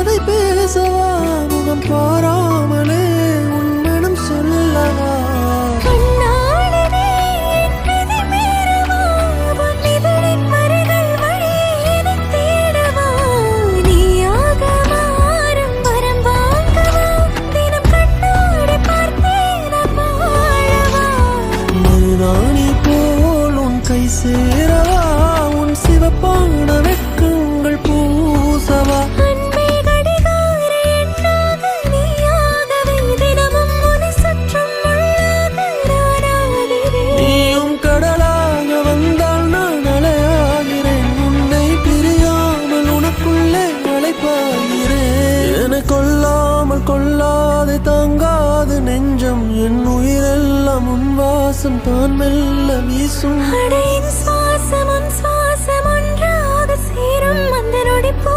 அதை பேசவா முகம் பாராமலே உன் மனம் சொல்லவா கை சேரவா உன் சிவப்பான வெட்கங்கள் பூசவா நீயும் கடலாக வந்தால் நான் அலையாகிறேன் உன்னை பிரியாமல் உனக்குள்ளே அலைப்பாகிறேன் என கொல்லாமல் கொள்ளாது தாங்காது நெஞ்சம் என் உயிரெல்லாம் உன் வாசம் தான் மெல்ல வீசும் சுவாசம் ஒன்றாக சேரும் அந்த நொடி போ